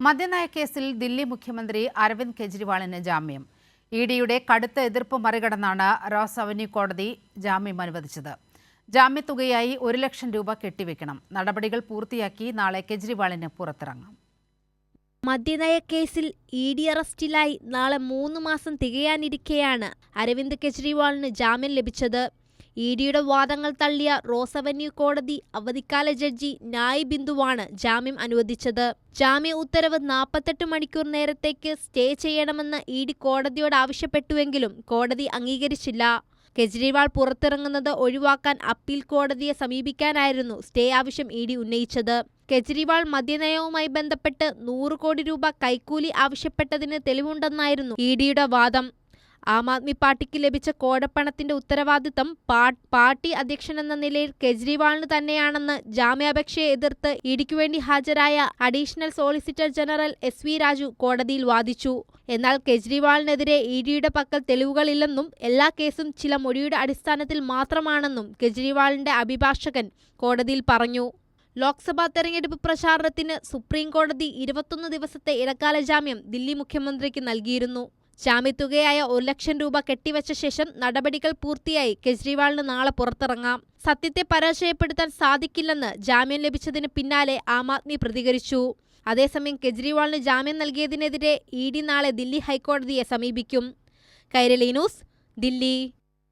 മദ്യനയക്കേസിൽ ദില്ലി മുഖ്യമന്ത്രി അരവിന്ദ് കെജ്രിവാളിന് ജാമ്യം. ഇഡിയുടെ കടുത്ത എതിർപ്പ് മറികടന്നാണ് റോസ് അവന്യൂ കോടതി ജാമ്യം അനുവദിച്ചത്. ജാമ്യത്തുകയായി 1 ലക്ഷം രൂപ കെട്ടിവെക്കണം. നടപടികൾ പൂർത്തിയാക്കി നാളെ കെജ്രിവാളിന് പുറത്തിറങ്ങാം. മദ്യനയക്കേസിൽ ഇഡി അറസ്റ്റിലായി നാളെ 3 മാസം തികയാനിരിക്കെയാണ് അരവിന്ദ് കെജ്രിവാളിന് ജാമ്യം ലഭിച്ചത്. ഇഡിയുടെ വാദങ്ങൾ തള്ളിയ റോസ് അവന്യൂ കോടതി അവധിക്കാല ജഡ്ജി ന്യായ് ബിന്ദുവാണ് ജാമ്യം അനുവദിച്ചത്. ജാമ്യ ഉത്തരവ് 48 മണിക്കൂർ നേരത്തേക്ക് സ്റ്റേ ചെയ്യണമെന്ന് ഇഡി കോടതിയോട് ആവശ്യപ്പെട്ടുവെങ്കിലും കോടതി അംഗീകരിച്ചില്ല. കെജ്രിവാൾ പുറത്തിറങ്ങുന്നത് ഒഴിവാക്കാൻ അപ്പീൽ കോടതിയെ സമീപിക്കാനായിരുന്നു സ്റ്റേ ആവശ്യം ഇഡി ഉന്നയിച്ചത്. കെജ്രിവാൾ മദ്യനയവുമായി ബന്ധപ്പെട്ട് 100 കോടി രൂപ കൈക്കൂലി ആവശ്യപ്പെട്ടതിന് തെളിവുണ്ടെന്നായിരുന്നു ഇഡിയുടെ വാദം. ആം ആദ്മി പാർട്ടിക്ക് ലഭിച്ച കോഴപ്പണത്തിന്റെ ഉത്തരവാദിത്തം പാർട്ടി അധ്യക്ഷനെന്ന നിലയിൽ കെജ്രിവാളിന് തന്നെയാണെന്ന് ജാമ്യാപേക്ഷയെ എതിർത്ത് ഇഡിക്കു വേണ്ടി ഹാജരായ additional solicitor general SV Raju കോടതിയിൽ വാദിച്ചു. എന്നാൽ കെജ്രിവാളിനെതിരെ ഇഡിയുടെ പക്കൽ തെളിവുകളില്ലെന്നും എല്ലാ കേസും ചില മൊഴിയുടെ അടിസ്ഥാനത്തിൽ മാത്രമാണെന്നും കെജ്രിവാളിന്റെ അഭിഭാഷകൻ കോടതിയിൽ പറഞ്ഞു. ലോക്സഭാ തെരഞ്ഞെടുപ്പ് പ്രചാരണത്തിന് സുപ്രീം കോടതി 21 ദിവസത്തെ ഇടക്കാല ജാമ്യം ദില്ലി മുഖ്യമന്ത്രിക്ക് നൽകിയിരുന്നു. ജാമ്യത്തുകയായ 1 ലക്ഷം രൂപ കെട്ടിവെച്ച ശേഷം നടപടികൾ പൂർത്തിയായി കെജ്രിവാളിന് നാളെ പുറത്തിറങ്ങാം. സത്യത്തെ പരാജയപ്പെടുത്താൻ സാധിക്കില്ലെന്ന് ജാമ്യം ലഭിച്ചതിന് പിന്നാലെ ആം ആദ്മി പ്രതികരിച്ചു. അതേസമയം കെജ്രിവാളിന് ജാമ്യം നൽകിയതിനെതിരെ ഇഡി നാളെ ദില്ലി ഹൈക്കോടതിയെ സമീപിക്കും. കൈരളി ന്യൂസ്, ദില്ലി.